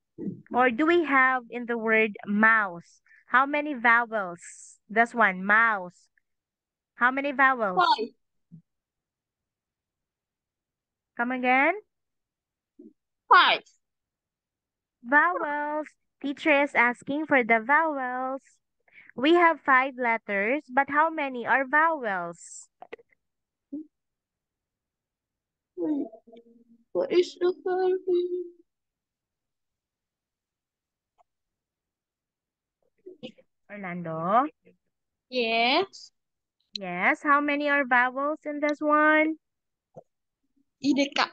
Speaker 1: or do we have in the word mouse? How many vowels? This one, mouse. How many vowels?
Speaker 4: 5.
Speaker 1: Come again.
Speaker 4: 5.
Speaker 1: Vowels. Teacher is asking for the vowels. We have 5 letters, but how many are vowels?
Speaker 4: What is the verb?
Speaker 1: Orlando?
Speaker 4: Yes.
Speaker 1: Yes, how many are vowels in this one?
Speaker 4: IDK.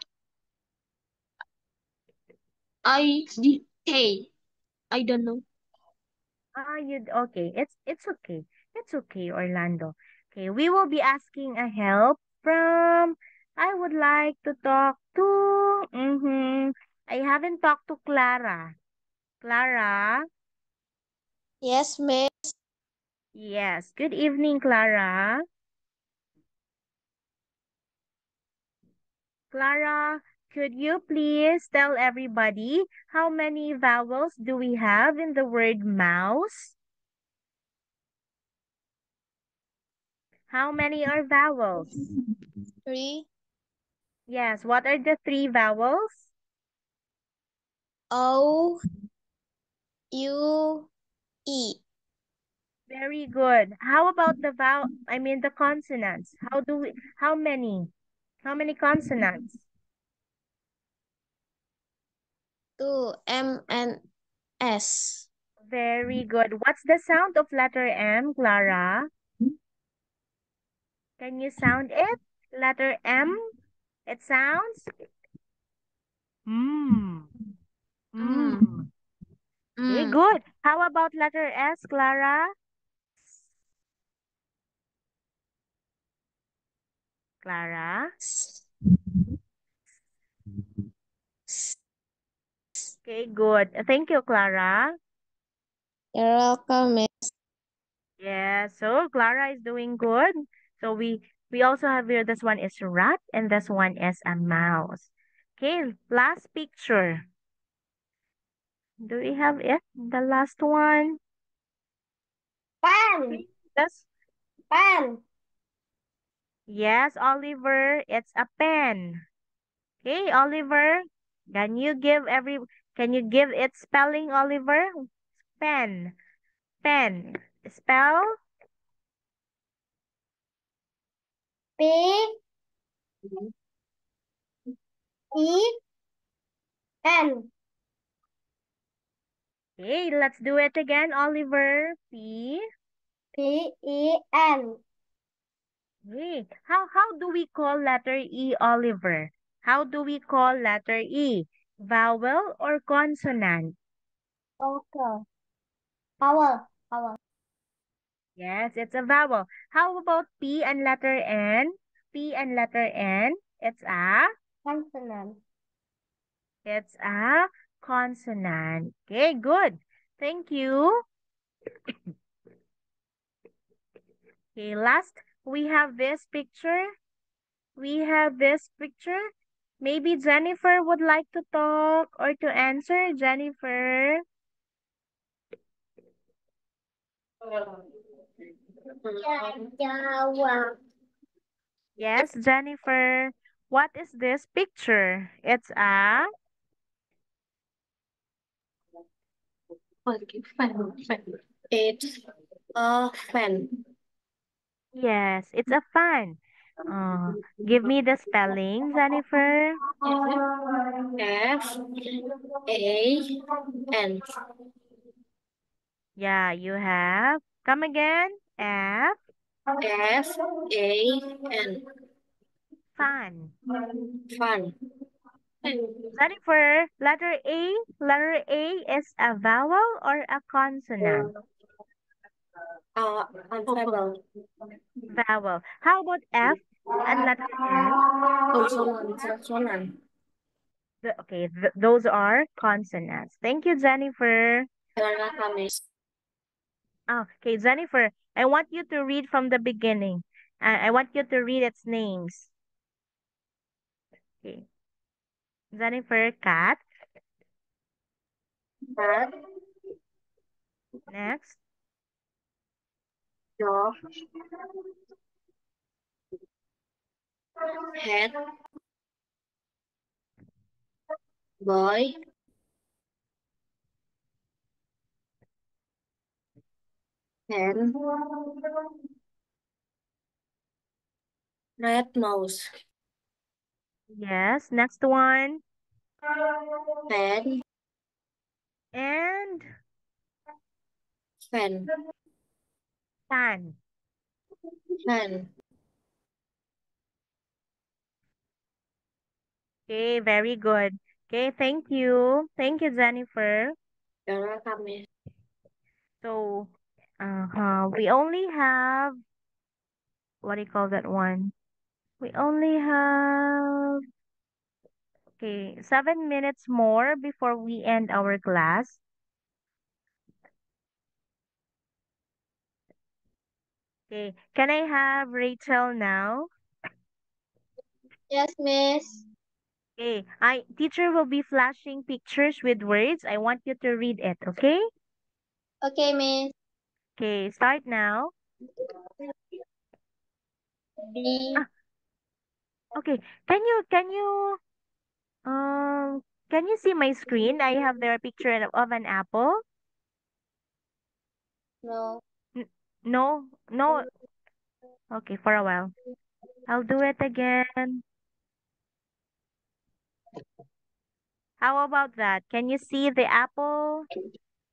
Speaker 4: IDK. I don't know.
Speaker 1: Okay. It's okay. It's okay, Orlando. Okay, we will be asking a help from I would like to talk to I haven't talked to Clara. Clara?
Speaker 4: Yes, miss.
Speaker 1: Yes. Good evening, Clara. Clara, could you please tell everybody how many vowels do we have in the word mouse? How many are vowels?
Speaker 4: 3.
Speaker 1: Yes, what are the 3 vowels?
Speaker 4: O, U, E.
Speaker 1: Very good. How about the consonants? How many? How many consonants?
Speaker 4: 2, M, and S.
Speaker 1: Very good. What's the sound of letter M, Clara? Can you sound it? Letter M? It sounds mm.
Speaker 4: Mm.
Speaker 1: Mm. Okay,
Speaker 4: Mm.
Speaker 1: good. How about letter S, Clara? Clara? Okay, good. Thank you, Clara.
Speaker 4: You're welcome, miss.
Speaker 1: Yeah, so Clara is doing good. So we also have here this one is rat and this one is a mouse. Okay, last picture. Do we have it? The last one?
Speaker 2: Pen.
Speaker 1: Okay, that's
Speaker 2: Pen.
Speaker 1: yes, Oliver, it's a pen. Okay, Oliver, can you give every can you give it spelling, Oliver? Pen. Pen. Spell?
Speaker 2: P. E. N.
Speaker 1: Okay, let's do it again, Oliver. P.
Speaker 2: P. E. N.
Speaker 1: Hey, how do we call letter E, Oliver? How do we call letter E? Vowel or consonant?
Speaker 2: Okay. Power. Power.
Speaker 1: Yes, it's a vowel. How about P and letter N? P and letter N,
Speaker 2: Consonant.
Speaker 1: it's a consonant. Okay, good. Thank you. Okay, last, we have this picture. We have this picture. Maybe Jennifer would like to talk or to answer. Jennifer.
Speaker 2: Jawa.
Speaker 1: Yes, Jennifer. What is this picture? It's a
Speaker 5: It's a fan.
Speaker 1: yes, it's a fan. Uh, Give me the spelling, Jennifer.
Speaker 5: F A N.
Speaker 1: Yeah, you have. Come again. F.
Speaker 5: F-A-N.
Speaker 1: Fun.
Speaker 5: Fun.
Speaker 1: Jennifer, letter A. Letter A is a vowel or a consonant?
Speaker 5: Vowel.
Speaker 1: Vowel. How about F and letter N?
Speaker 5: Consonant.
Speaker 1: Okay, those are consonants. Thank you, Jennifer.
Speaker 5: Miss.
Speaker 1: Okay, Jennifer, I want you to read from the beginning. I want you to read its names. Okay. Jennifer, cat.
Speaker 5: Cat.
Speaker 1: Next.
Speaker 5: Dog. Head. Boy. Hen. Red mouse.
Speaker 1: Yes. Next one.
Speaker 5: Pen.
Speaker 1: And
Speaker 5: Pen.
Speaker 1: fan.
Speaker 5: Pen.
Speaker 1: Okay, very good. Okay, thank you. Thank you, Jennifer.
Speaker 5: You're welcome, Miss.
Speaker 1: So, we only have, what do you call that one? We only have, okay, 7 minutes more before we end our class. Okay, can I have Rachel now?
Speaker 4: Yes, Miss.
Speaker 1: Okay, teacher will be flashing pictures with words. I want you to read it, okay?
Speaker 4: Okay, Miss.
Speaker 1: Okay, start now.
Speaker 4: B.
Speaker 1: Ah, okay. Um can you see my screen? I have there a picture of an apple.
Speaker 4: No.
Speaker 1: N- no, no. Okay, for a while. I'll do it again. How about that? Can you see the apple?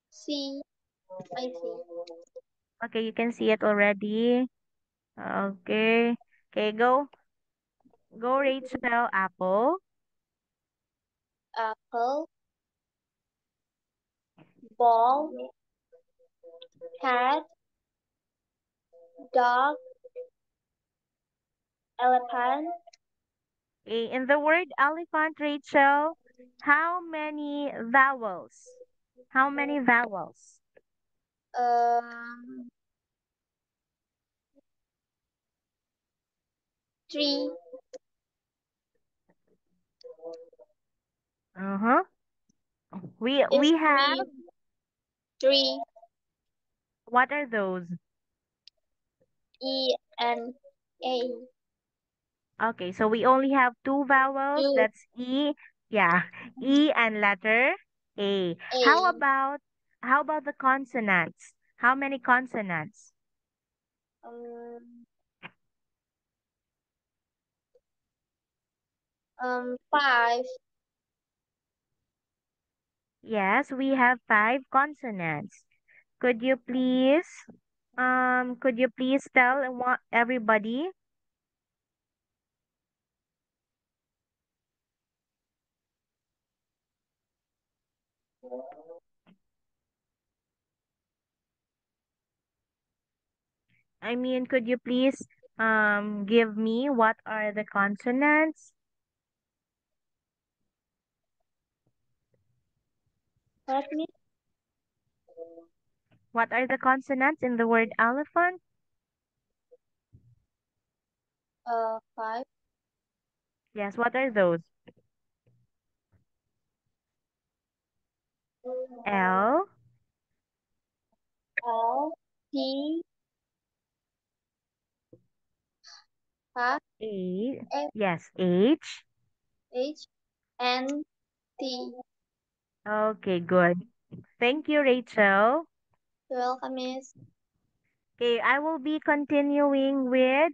Speaker 4: C. I see.
Speaker 1: Okay, you can see it already. Okay. Okay, go. Go, Rachel. Apple.
Speaker 4: Apple. Ball. Cat. Dog. Elephant.
Speaker 1: Okay, in the word elephant, Rachel, how many vowels? How many vowels?
Speaker 4: Um. 3.
Speaker 1: Uh-huh. We
Speaker 4: Is
Speaker 1: we have,
Speaker 4: 3. 3.
Speaker 1: what are those?
Speaker 4: E and A.
Speaker 1: Okay, so we only have two vowels.
Speaker 4: 2.
Speaker 1: That's E. Yeah, E and letter A.
Speaker 4: A.
Speaker 1: How about the consonants? How many consonants?
Speaker 4: Um. 5.
Speaker 1: Yes, we have five consonants. Could you please tell everybody? I mean, could you please give me what are the consonants?
Speaker 4: What, Miss?
Speaker 1: What are the consonants in the word elephant?
Speaker 4: 5.
Speaker 1: Yes, what are those? L,
Speaker 4: L. T. H.
Speaker 1: A,
Speaker 4: F.
Speaker 1: yes, H.
Speaker 4: H. N. T.
Speaker 1: Okay, good. Thank you, Rachel.
Speaker 4: You're welcome, Miss.
Speaker 1: Okay, I will be continuing with,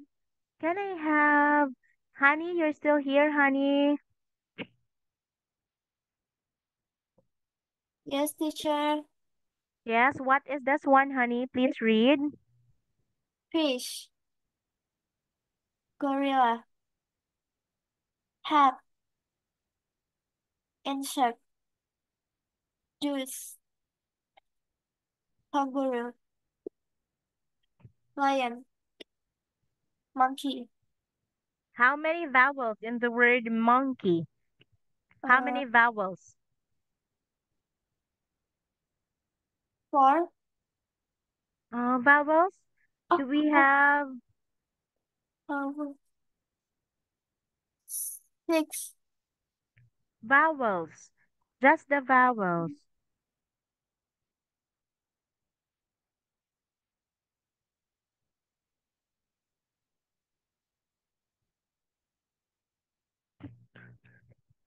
Speaker 1: can I have Honey? You're still here, Honey?
Speaker 2: Yes, teacher.
Speaker 1: Yes, what is this one, honey? Please read.
Speaker 2: Fish. Gorilla. Hat. Insect. Juice. Kangaroo. Lion. Monkey.
Speaker 1: How many vowels in the word monkey? How many vowels?
Speaker 2: 4.
Speaker 1: Vowels? Do we have
Speaker 2: 6.
Speaker 1: vowels? Just the vowels.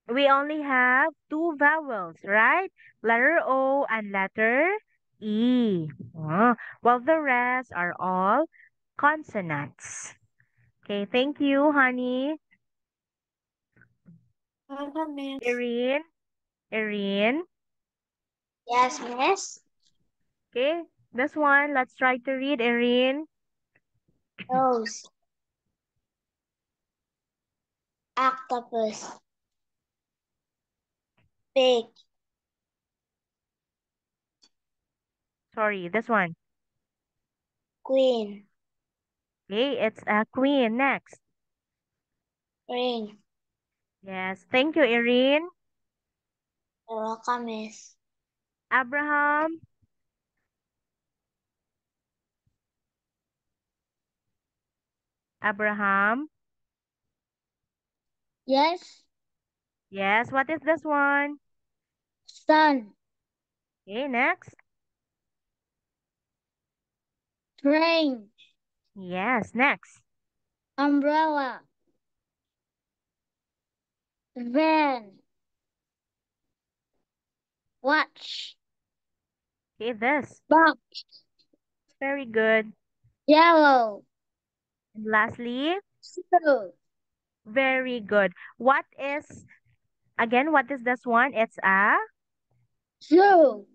Speaker 1: We only have two vowels, right? Letter O and letter E. While the rest are all consonants. Okay, thank you, honey.
Speaker 2: Welcome, Miss.
Speaker 1: Irene. Irene.
Speaker 5: Yes, miss.
Speaker 1: Okay, this one, let's try to read, Irene.
Speaker 5: Nose. Octopus. Pig.
Speaker 1: Sorry, this one.
Speaker 5: Queen.
Speaker 1: Okay, it's a queen. Next.
Speaker 5: Ring.
Speaker 1: Yes, thank you, Irene.
Speaker 5: You're welcome, miss.
Speaker 1: Abraham. Abraham.
Speaker 4: Yes.
Speaker 1: Yes, what is this one?
Speaker 4: Sun.
Speaker 1: Okay, next.
Speaker 4: Train.
Speaker 1: Yes, next.
Speaker 4: Umbrella. Van. Watch.
Speaker 1: Okay, this.
Speaker 4: Box.
Speaker 1: Very good.
Speaker 4: Yellow.
Speaker 1: And lastly,
Speaker 4: Blue.
Speaker 1: very good. What is, again, what is this one? It's a,
Speaker 4: Zoo.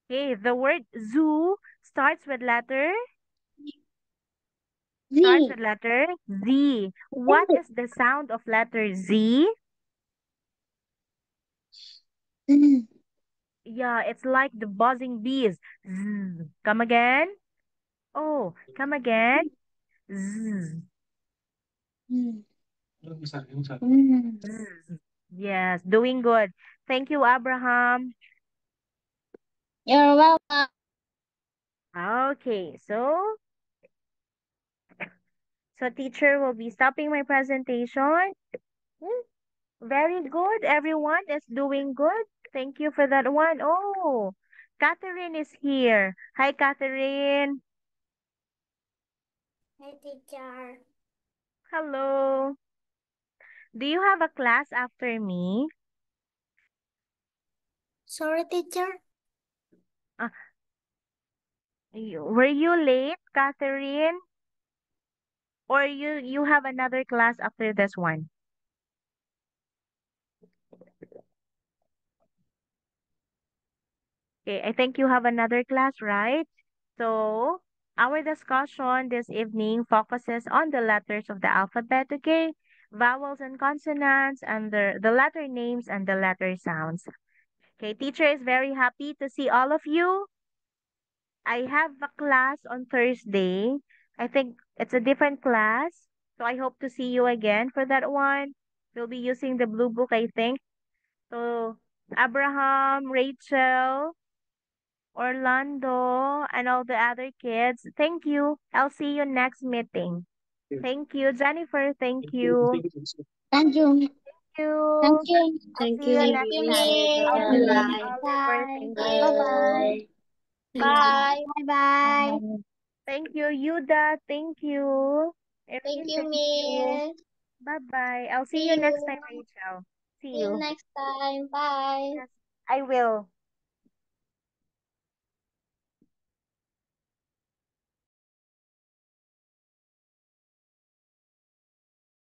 Speaker 1: okay, the word zoo starts with letter,
Speaker 4: Z.
Speaker 1: Z. What is the sound of letter Z?
Speaker 4: Z.
Speaker 1: Yeah, it's like the buzzing bees. Zzz. Come again. Oh, come again. Zzz.
Speaker 4: Mm.
Speaker 1: Zzz. Yes, doing good. Thank you, Abraham.
Speaker 4: You're welcome.
Speaker 1: Okay, so teacher will be stopping my presentation. Hmm, very good. Everyone is doing good. Thank you for that one. Oh, Catherine is here. Hi, Catherine.
Speaker 2: Hi, teacher.
Speaker 1: Hello. Do you have a class after me?
Speaker 2: Sorry, teacher.
Speaker 1: Uh, were you late, Catherine? Or you have another class after this one? Okay, I think you have another class, right? So, our discussion this evening focuses on the letters of the alphabet, okay? Vowels and consonants, and the letter names and the letter sounds. Okay, teacher is very happy to see all of you. I have a class on Thursday. I think it's a different class. So I hope to see you again for that one. We'll be using the blue book, I think. So, Abraham, Rachel, Orlando, and all the other kids. Thank you. I'll see you next meeting. Thank you, Jennifer. Thank you.
Speaker 4: Thank you.
Speaker 1: Thank you.
Speaker 4: Thank you.
Speaker 1: I'll
Speaker 5: Thank
Speaker 1: see
Speaker 5: you,
Speaker 1: you
Speaker 5: miss.
Speaker 2: Thank
Speaker 1: next
Speaker 2: you,
Speaker 1: time.
Speaker 5: Bye
Speaker 1: Okay.
Speaker 2: Miss.
Speaker 5: bye.
Speaker 1: Oliver, thank you.
Speaker 5: Bye.
Speaker 1: Bye.
Speaker 2: Bye-bye.
Speaker 1: Thank you, Yuda. Thank you.
Speaker 5: Thank
Speaker 1: Erin,
Speaker 5: you,
Speaker 1: thank you.
Speaker 5: miss.
Speaker 1: Bye-bye. I'll see
Speaker 5: See
Speaker 1: you
Speaker 5: you.
Speaker 1: next time, Rachel. See
Speaker 5: See you
Speaker 1: you.
Speaker 5: next time. Bye.
Speaker 1: Yes, I will.